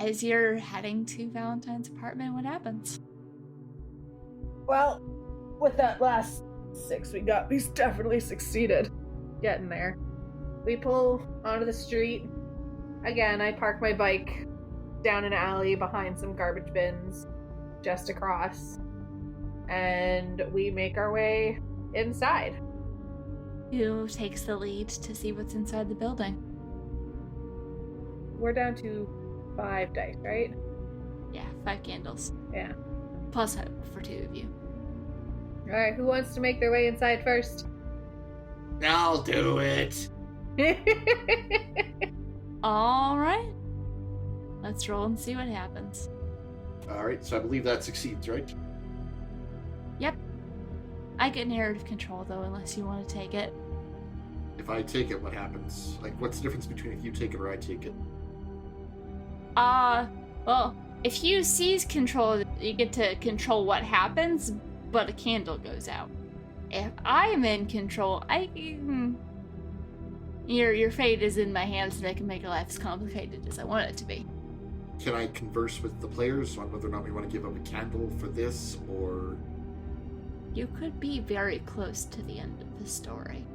as you're heading to Valentine's apartment, what happens? Well, with that last 6 we got, we've definitely succeeded getting there. We pull onto the street. Again, I park my bike down an alley behind some garbage bins just across. And we make our way inside. Who takes the lead to see what's inside the building? We're down to 5 dice, right? Yeah, 5 candles. Yeah. Plus hope for 2 of you. Alright, who wants to make their way inside first? I'll do it. Alright. Let's roll and see what happens. Alright, so I believe that succeeds, right? Yep. I get narrative control, though, unless you want to take it. If I take it, what happens? Like, what's the difference between if you take it or I take it? Well, if you seize control, you get to control what happens, but a candle goes out. If I am in control, your fate is in my hands, and I can make your life as complicated as I want it to be. Can I converse with the players on whether or not we want to give up a candle for this, or... You could be very close to the end of the story.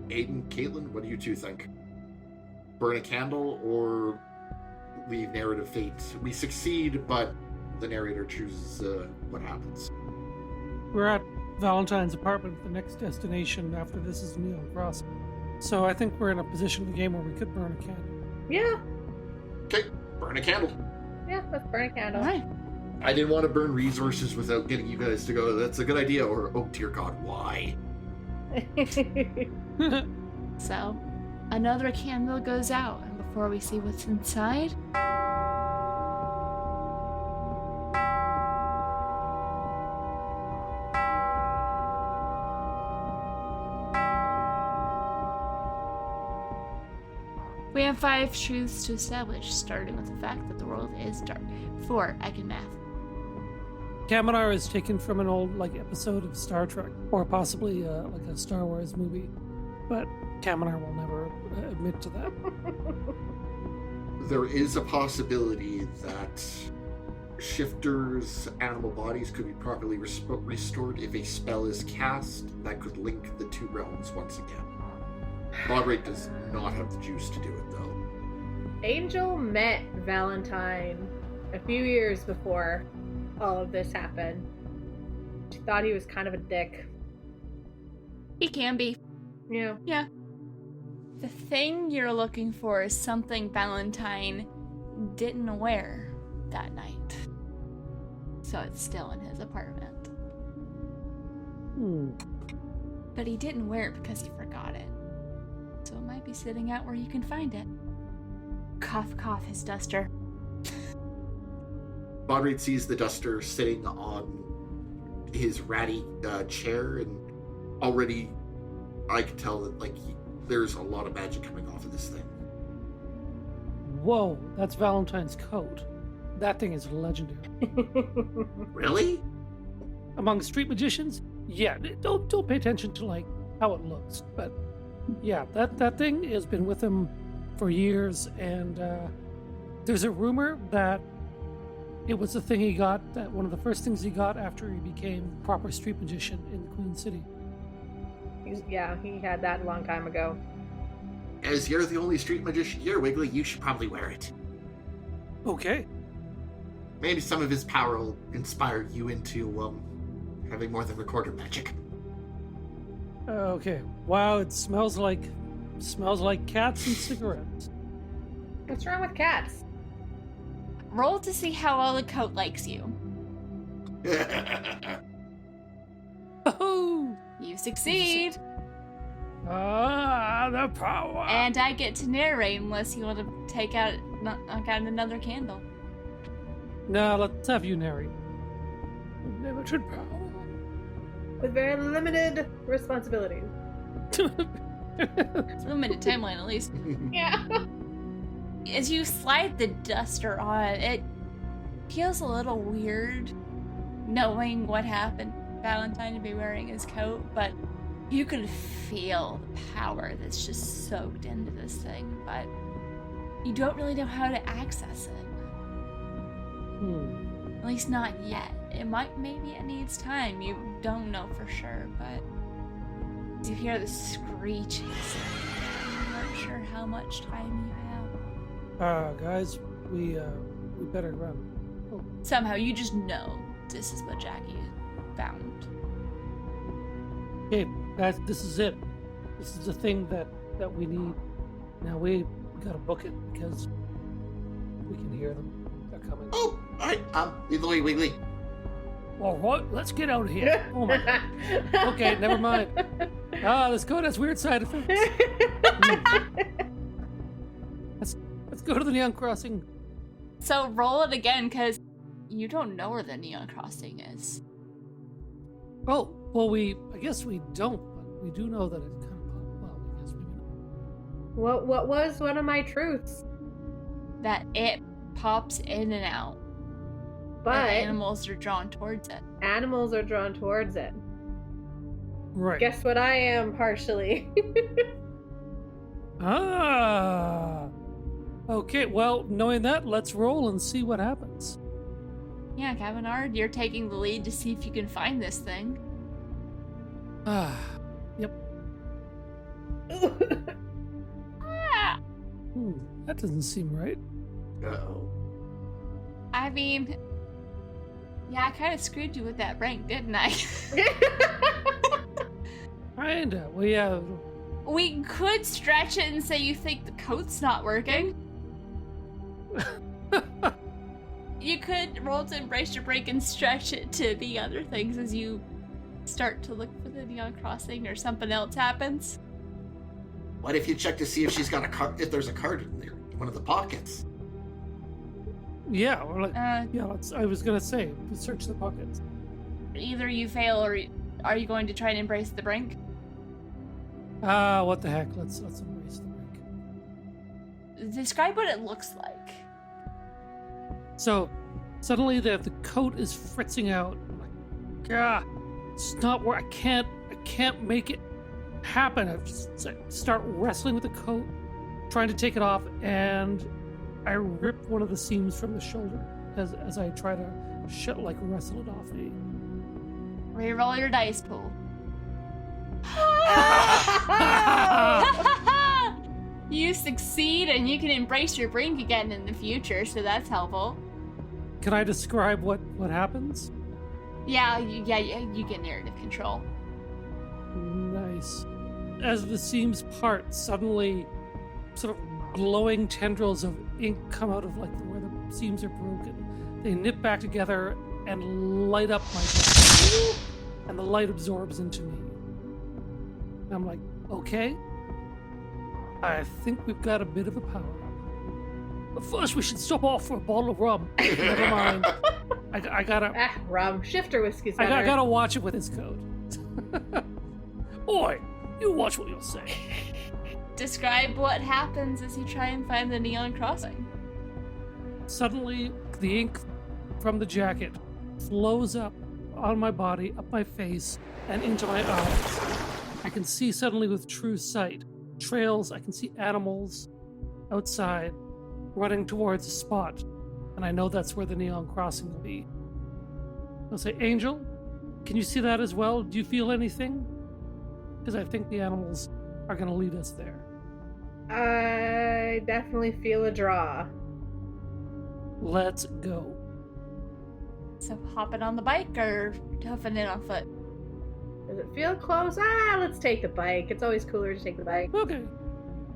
Aiden, Caitlin, what do you two think? Burn a candle or leave narrative fate? We succeed, but the narrator chooses what happens. We're at Valentine's apartment, the next destination after this is Neon Cross. So I think we're in a position in the game where we could burn a candle. Yeah. Okay, burn a candle. Yeah, let's burn a candle. Alright. I didn't want to burn resources without getting you guys to go, that's a good idea, or, oh dear God, why? So, another candle goes out, and before we see what's inside... We have 5 truths to establish, starting with the fact that the world is dark. 4, I can math. Kaminar is taken from an old episode of Star Trek, or possibly like a Star Wars movie, but Kaminar will never admit to that. There is a possibility that shifters' animal bodies could be properly restored if a spell is cast that could link the 2 realms once again. Bodrake does not have the juice to do it, though. Angel met Valentine a few years before all of this happened. She thought he was kind of a dick. He can be. Yeah. Yeah. The thing you're looking for is something Valentine didn't wear that night. So it's still in his apartment. But he didn't wear it because he forgot it. So it might be sitting out where you can find it. Cough, cough, his duster. Bodrake sees the duster sitting on his ratty chair, and already I can tell that there's a lot of magic coming off of this thing. Whoa, that's Valentine's coat. That thing is legendary. Really? Among street magicians? Yeah, don't pay attention to how it looks, but yeah, that thing has been with him for years, and there's a rumor that it was the thing he got, that one of the first things he got after he became proper street magician in the Queen City. Yeah, he had that a long time ago. As you're the only street magician here, Wiggly, you should probably wear it. Okay. Maybe some of his power will inspire you into having more than recorder magic. Okay. Wow, it smells like cats and cigarettes. What's wrong with cats? Roll to see how well the coat likes you. Oh! You succeed! The power! And I get to narrate unless you want to take out another candle. No, let's have you narrate. Limited power. With very limited responsibilities. It's limited timeline, at least. Yeah. As you slide the duster on, it feels a little weird knowing what happened. Valentine to be wearing his coat, but you can feel the power that's just soaked into this thing. But you don't really know how to access it. At least not yet. Maybe it needs time. You don't know for sure, but you hear the screeching sound. I'm not sure how much time you have. Guys, we better run. Oh. Somehow you just know this is what Jackie found. Okay, guys, this is it. This is the thing that we need. Now we gotta book it because we can hear them. They're coming. Oh, alright, Wiggly Wiggly. All right, let's get out of here. Oh my god. Okay, never mind. Let's go. That's weird side effects. Let's go to the Neon Crossing. So roll it again, because you don't know where the Neon Crossing is. Oh, well, I guess we don't, but we do know that it's kind of, well, I guess maybe not. What was one of my truths? That it pops in and out. But and animals are drawn towards it. Animals are drawn towards it. Right. Guess what I am partially. Okay, well, knowing that, let's roll and see what happens. Yeah, Kavanard, you're taking the lead to see if you can find this thing. Yep. Ah! That doesn't seem right. Uh-oh. I mean, yeah, I kind of screwed you with that rank, didn't I? Kinda. We could stretch it and say you think the coat's not working. You could roll to embrace your break and stretch it to be other things as you start to look for the Neon Crossing or something else happens. What if you check to see if she's got a card? If there's a card in there, one of the pockets. Yeah, or Uh, I was gonna say, search the pockets. Either you fail or are you going to try and embrace the brink? What the heck? Let's embrace the break. Describe what it looks like. So, suddenly the coat is fritzing out. I'm like, it's not where I can't make it happen. I just start wrestling with the coat, trying to take it off, and I rip one of the seams from the shoulder as I try to wrestle it off me. Reroll your dice pool. You succeed and you can embrace your brink again in the future, so that's helpful. Can I describe what happens? Yeah, you get narrative control. Nice. As the seams part, suddenly sort of glowing tendrils of ink come out of where the seams are broken. They knit back together and light up my body. And the light absorbs into me. And I'm like, okay, I think we've got a bit of a power-up. But first we should stop off for a bottle of rum. Never mind. I gotta... rum. Shifter whiskey's I better. gotta watch it with his code. Boy, you watch what you'll say. Describe what happens as you try and find the Neon Crossing. Suddenly, the ink from the jacket flows up on my body, up my face, and into my eyes. I can see suddenly with true sight. Trails, I can see animals outside running towards a spot. And I know that's where the Neon Crossing will be. I'll say, Angel, can you see that as well? Do you feel anything? Because I think the animals are going to lead us there. I definitely feel a draw. Let's go. So hopping on the bike or hoofing it on foot? Does it feel close? Let's take the bike. It's always cooler to take the bike. Okay,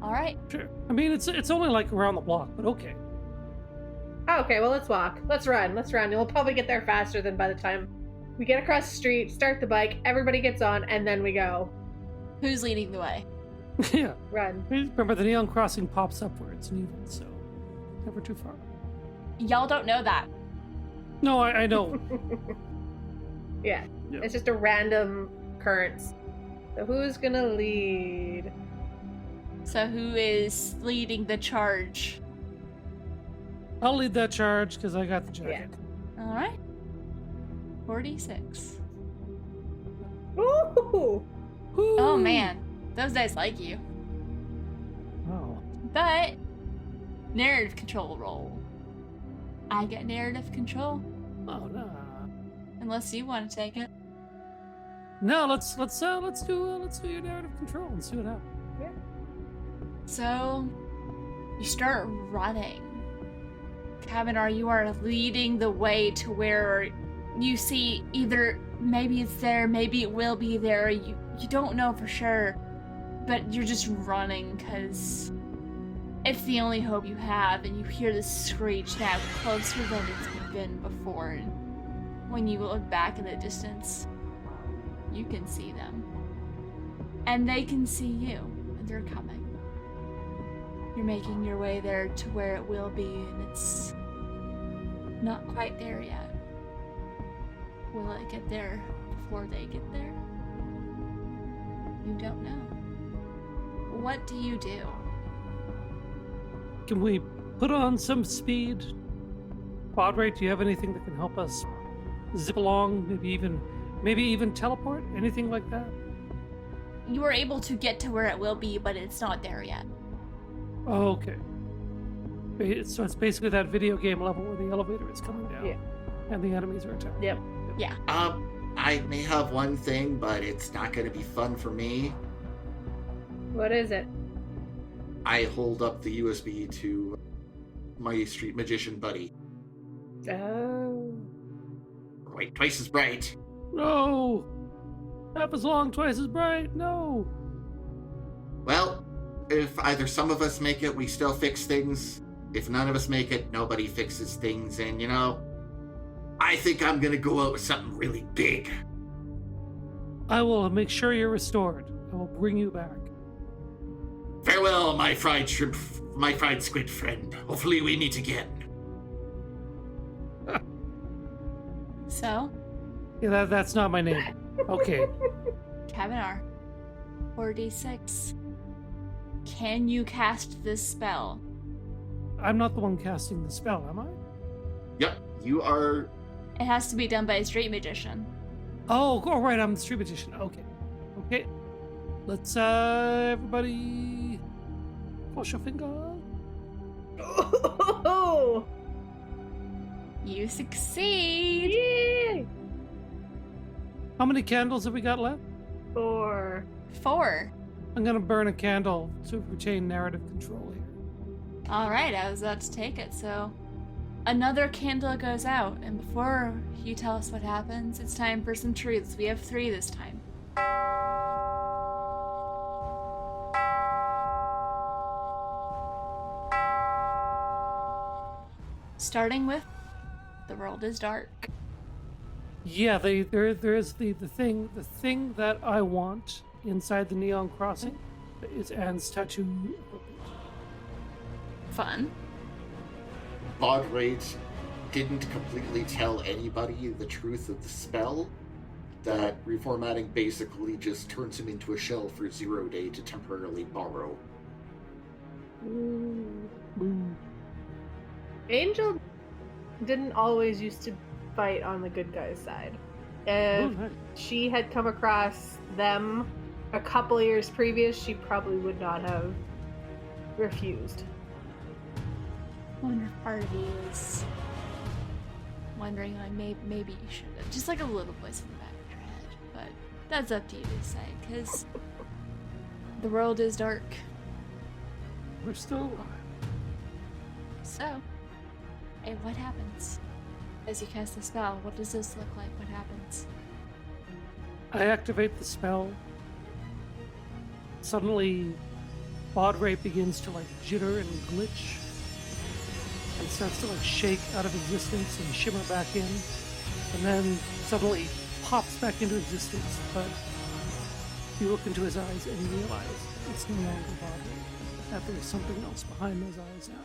All right. sure. I mean, it's only around the block, but okay. Okay, well, let's walk. Let's run. We'll probably get there faster than by the time we get across the street, start the bike, everybody gets on, and then we go. Who's leading the way? Yeah. Run. Remember, the Neon Crossing pops up where it's needed, so never too far. Y'all don't know that. No, I know. Yeah. Yeah. It's just a random occurrence. So who's gonna lead? So who is leading the charge? I'll lead that charge because I got the jacket. All right. 46. Ooh! Oh Woo! man, those dice like you. Oh. But narrative control roll. I get narrative control, Oh no. unless you want to take it. No, let's do your narrative control and see what happens. So, you start running. Kaminar, you are leading the way to where you see either maybe it's there, maybe it will be there. You don't know for sure, but you're just running because it's the only hope you have, and you hear this screech now closer than it's been before. And when you look back in the distance, you can see them. And they can see you, and they're coming. You're making your way there to where it will be, and it's not quite there yet. Will it get there before they get there? You don't know. What do you do? Can we put on some speed? Quadrate, do you have anything that can help us zip along? Maybe even teleport? Anything like that? You are able to get to where it will be, but it's not there yet. Oh, okay. So it's basically that video game level where the elevator is coming down. Yeah. And the enemies are attacking. Yep. Yeah. I may have one thing, but it's not going to be fun for me. What is it? I hold up the USB to my street magician buddy. Oh. Wait, twice as bright. No! Half as long, twice as bright. No! Well, if either some of us make it, we still fix things. If none of us make it, nobody fixes things. And, I think I'm going to go out with something really big. I will make sure you're restored. I will bring you back. Farewell, my fried squid friend. Hopefully we meet again. So, Yeah, that's not my name. Okay. Kaminar, 4d6. Can you cast this spell? I'm not the one casting the spell, am I? Yep, you are... It has to be done by a street magician. Oh, right, I'm the street magician. Okay. Let's, everybody... Push your finger. Oh! You succeed! Yay! How many candles have we got left? 4. 4. I'm gonna burn a candle to retain narrative control here. Alright, I was about to take it, so... Another candle goes out, and before you tell us what happens, it's time for some truths. We have 3 this time. Starting with, the world is dark. Yeah, there is the thing that I want inside the neon crossing is Anne's tattoo. Fun. Baud Rage didn't completely tell anybody the truth of the spell. That reformatting basically just turns him into a shell for 0 day to temporarily borrow. Angel didn't always used to fight on the good guy's side. If she had come across them a couple years previous, she probably would not have refused. I wonder if part of you is wondering, like, maybe you should have. Just like a little voice in the back of your head. But that's up to you to say, because the world is dark. We're still alive. So, hey, what happens? As you cast the spell, what does this look like? What happens? I activate the spell. Suddenly, Baud Rate begins to like jitter and glitch, and starts to like shake out of existence and shimmer back in, and then suddenly pops back into existence. But you look into his eyes and you realize it's no longer Baud Rate. That there's something else behind those eyes now.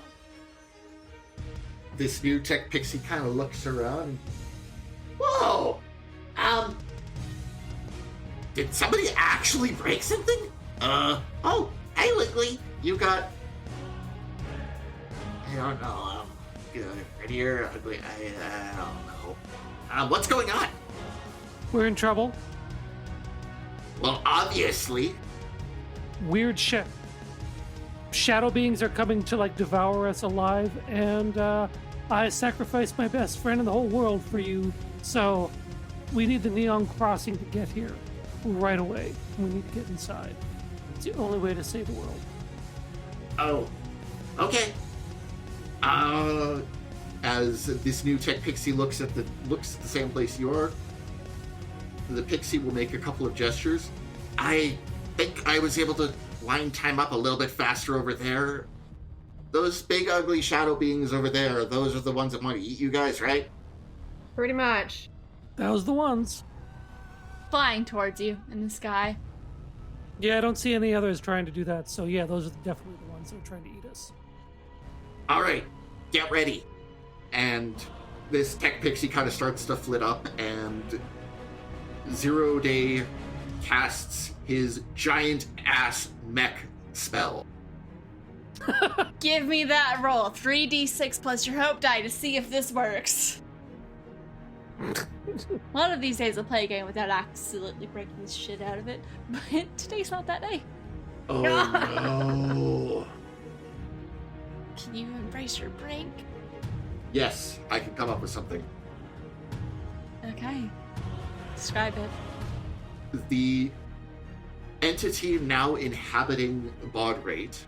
This new tech pixie kind of looks around. Whoa! Did somebody actually break something? Oh, hey Wiggly, you got... I don't know, prettier, ugly, I don't know. What's going on? We're in trouble. Well, obviously. Weird shit. shadow beings are coming to like devour us alive, and I sacrificed my best friend in the whole world for you. So we need the neon crossing to get here right away. We need to get inside. It's the only way to save the world. Oh, okay. As this new tech pixie looks at the same place you are, the pixie will make a couple of gestures. I think I was able to line time up a little bit faster over there. Those big ugly shadow beings over there, those are the ones that want to eat you guys, right? Pretty much. That was the ones. Flying towards you in the sky. Yeah, I don't see any others trying to do that. So yeah, those are definitely the ones that are trying to eat us. All right, get ready. And this tech pixie kind of starts to flit up, and 0 Day casts his giant ass mech spell. Give me that roll. 3d6 plus your hope die to see if this works. One of these days I'll play a game without absolutely breaking the shit out of it, but today's not that day. Oh no. Can you embrace your break? Yes, I can come up with something. Okay. Describe it. The entity now inhabiting Baudrate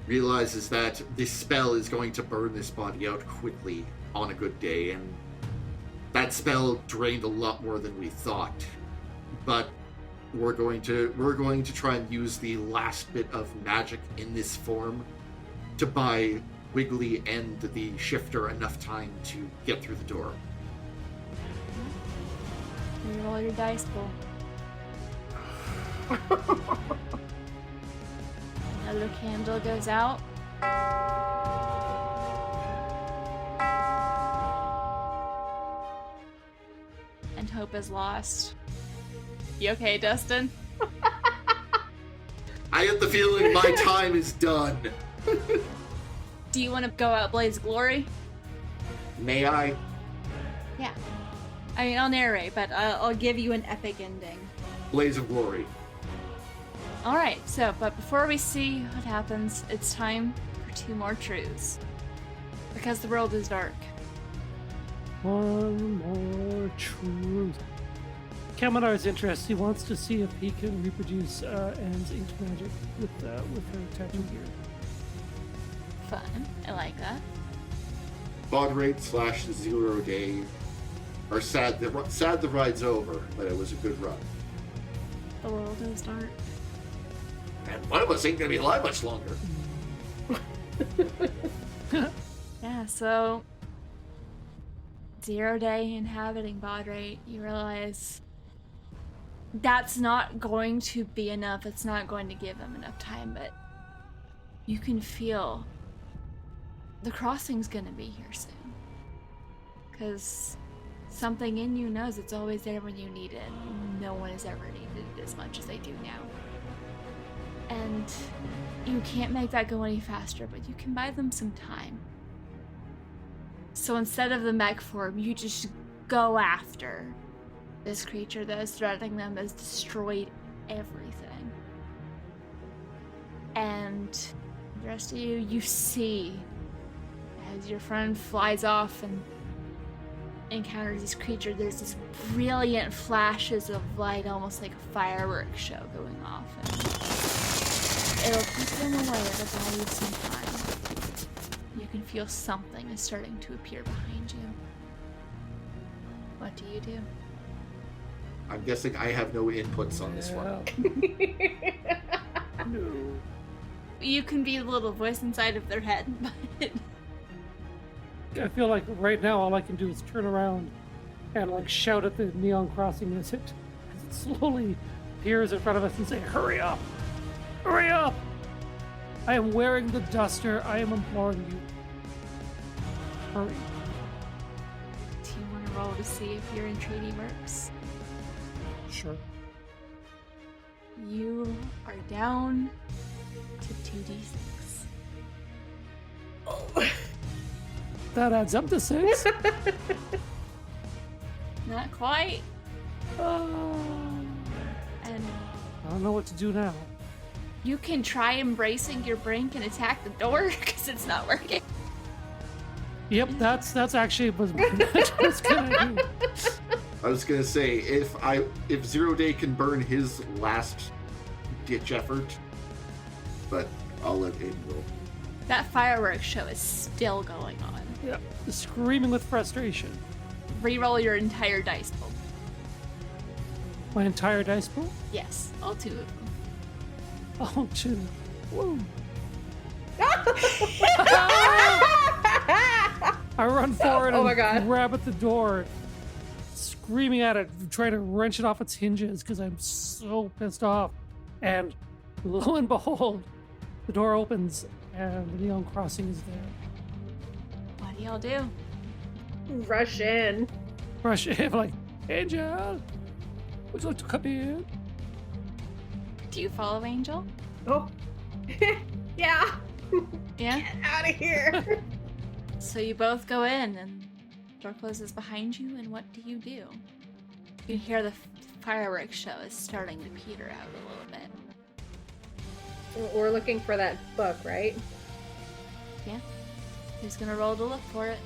realizes that this spell is going to burn this body out quickly on a good day, and that spell drained a lot more than we thought. But we're going to try and use the last bit of magic in this form to buy Wiggly and the shifter enough time to get through the door. You roll your dice pool. Another candle goes out. And hope is lost. You okay, Dustin? I have the feeling my time is done. Do you want to go out Blaze Glory? May I? Yeah. I mean, I'll narrate, but I'll give you an epic ending. Blaze of Glory. Alright, but before we see what happens, it's time for 2 more truths. Because the world is dark. One more truth. Kaminar's interested. He wants to see if he can reproduce Anne's inked magic with her tattoo gear. Fun. I like that. Baudrate / 0 Day are sad the ride's over, but it was a good run. The world is dark. And one of us ain't gonna be alive much longer. Yeah, so 0 Day inhabiting Baudrate, you realize that's not going to be enough. It's not going to give him enough time, but you can feel the crossing's gonna be here soon. Because something in you knows it's always there when you need it. No one has ever needed it as much as they do now. And you can't make that go any faster, but you can buy them some time. So instead of the mech form, you just go after this creature that is threatening them, has destroyed everything. And the rest of you see as your friend flies off and encounters this creature, there's this brilliant flashes of light, almost like a fireworks show going off. And it'll keep them away, it'll buy you some time. You can feel something is starting to appear behind you. What do you do? I'm guessing I have no inputs on this one. No. You can be the little voice inside of their head, but I feel like right now all I can do is turn around and like shout at the neon crossing as it slowly appears in front of us and say, "Hurry up! Hurry up! I am wearing the duster. I am imploring you. Hurry." do you want to roll to see if your entreaty works? Sure. You are down to 2d6. Oh. That adds up to 6. Not quite. And And I don't know what to do now. You can try embracing your brink and attack the door because it's not working. Yep, that's actually what's gonna do. I was gonna say if 0 Day can burn his last ditch effort, but I'll let him go. That fireworks show is still going on. Yep, screaming with frustration. Reroll your entire dice pool. My entire dice pool? Yes, all 2 of them. Oh, two. Woo. I run forward Oh my and God. grab at the door, screaming at it, trying to wrench it off its hinges because I'm so pissed off. And lo and behold, the door opens and the neon crossing is there. What do y'all do? Rush in. Rush in, like, Angel, would you like to come in? Do you follow Angel? Oh. Yeah. Yeah? Get out of here. So you both go in and door closes behind you, and what do? You can hear the fireworks show is starting to peter out a little bit. We're looking for that book, right? Yeah? Who's gonna roll to look for it?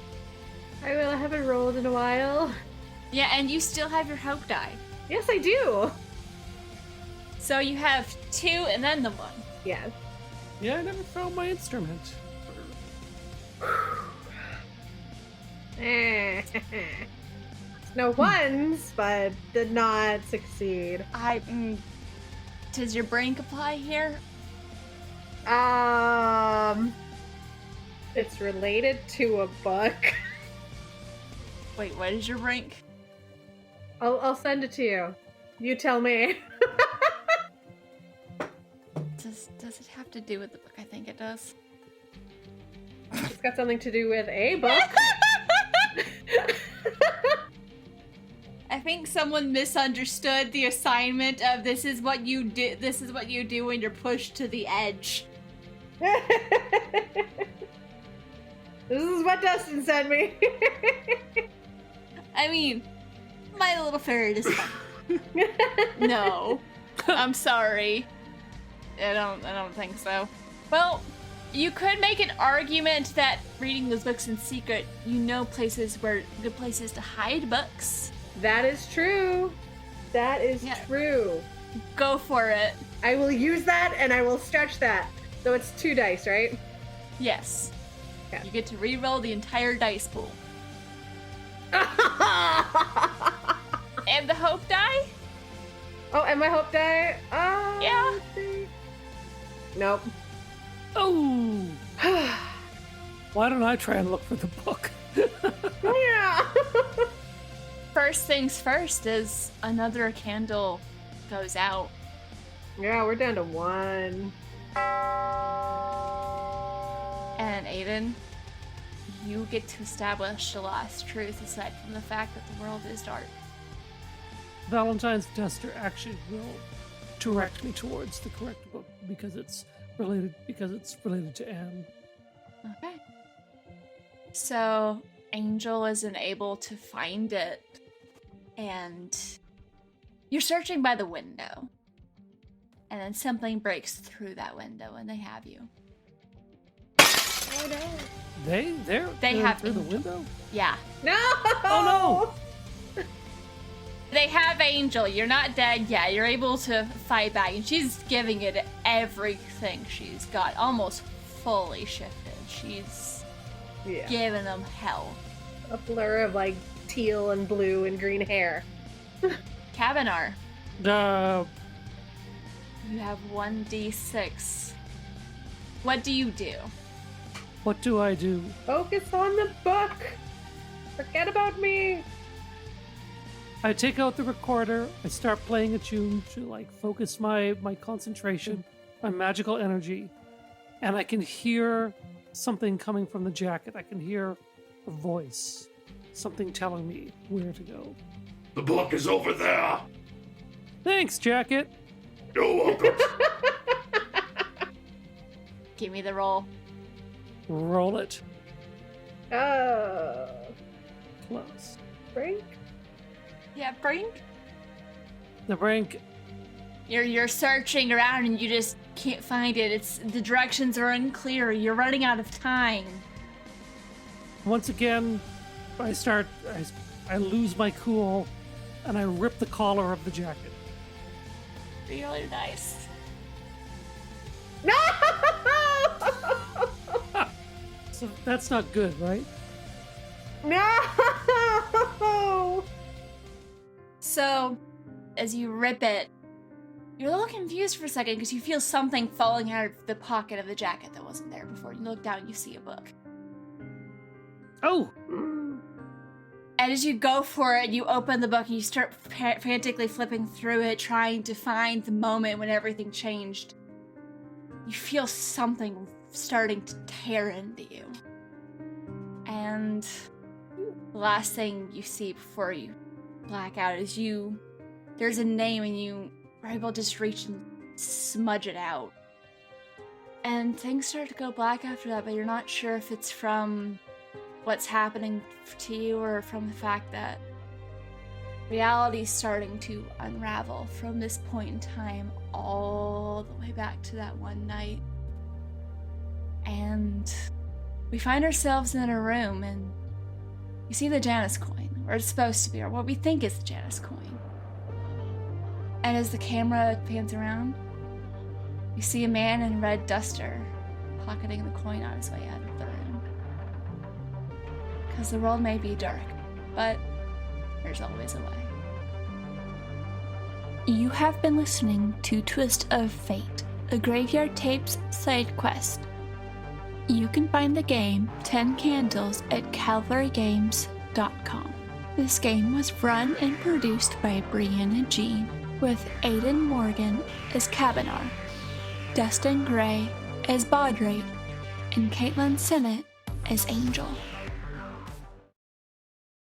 I will. I haven't rolled in a while. Yeah, and you still have your hope die. Yes, I do. So you have 2 and then the 1. Yeah. Yeah, I never found my instrument. No ones, but did not succeed. Does your brink apply here? It's related to a book. Wait, what is your brink? I'll send it to you. You tell me. Does it have to do with the book? I think it does. It's got something to do with a book. I think someone misunderstood the assignment of this is what you do. This is what you do when you're pushed to the edge. This is what Dustin sent me. I mean, my little ferret is fun. No, I'm sorry. I don't think so. Well, you could make an argument that reading those books in secret, you know good places to hide books. That is true. That is true. Go for it. I will use that and I will stretch that. So it's 2 dice, right? Yes. Okay. You get to re-roll the entire dice pool. And the hope die? Oh, and my hope die? Yeah. Let's see. Nope. Oh! Why don't I try and look for the book? Yeah. First things first is another candle goes out. Yeah, we're down to 1. And Aiden, you get to establish the last truth aside from the fact that the world is dark. Valentine's tester actually will direct me towards the correct book because it's related to Anne. Okay. So Angel isn't able to find it, and you're searching by the window, and then something breaks through that window, and they have you. Oh no. They have through the Angel. window? No! Yeah. Oh They have Angel. You're not dead yet. You're able to fight back, and she's giving it everything she's got, almost fully shifted. She's giving them hell. A blur of like teal and blue and green hair. Kavanagh, no. you have 1d6. What do you do? What do I do? Focus on the book. Forget about me. I take out the recorder, I start playing a tune to like focus my concentration, my magical energy, and I can hear something coming from the jacket. I can hear a voice, something telling me where to go. The book is over there. Thanks, jacket. You're welcome. Give me the roll. Roll it. Oh. Close. Frank? Yeah, Brink? The brink. You're searching around and you just can't find it. The directions are unclear. You're running out of time. Once again, I lose my cool, and I rip the collar of the jacket. Really nice. No! So that's not good, right? No! So, as you rip it, you're a little confused for a second because you feel something falling out of the pocket of the jacket that wasn't there before. You look down and you see a book. Oh! And as you go for it, you open the book and you start frantically flipping through it, trying to find the moment when everything changed. You feel something starting to tear into you. And the last thing you see before you black out is there's a name and you are able to just reach and smudge it out. And things start to go black after that, but you're not sure if it's from what's happening to you or from the fact that reality's starting to unravel from this point in time all the way back to that one night. And we find ourselves in a room and you see the Janus coin, or it's supposed to be, or what we think is the Janus coin. And as the camera pans around, you see a man in a red duster pocketing the coin on his way out of the room. Because the world may be dark, but there's always a way. You have been listening to Twist of Fate, a Graveyard Tapes side quest. You can find the game 10 Candles at calvarygames.com. This game was run and produced by Brianna Jean, with Aidan Morgan as Cabinar, Dustin Gray as Baudrate, and Caitlin Sinnott as Angel.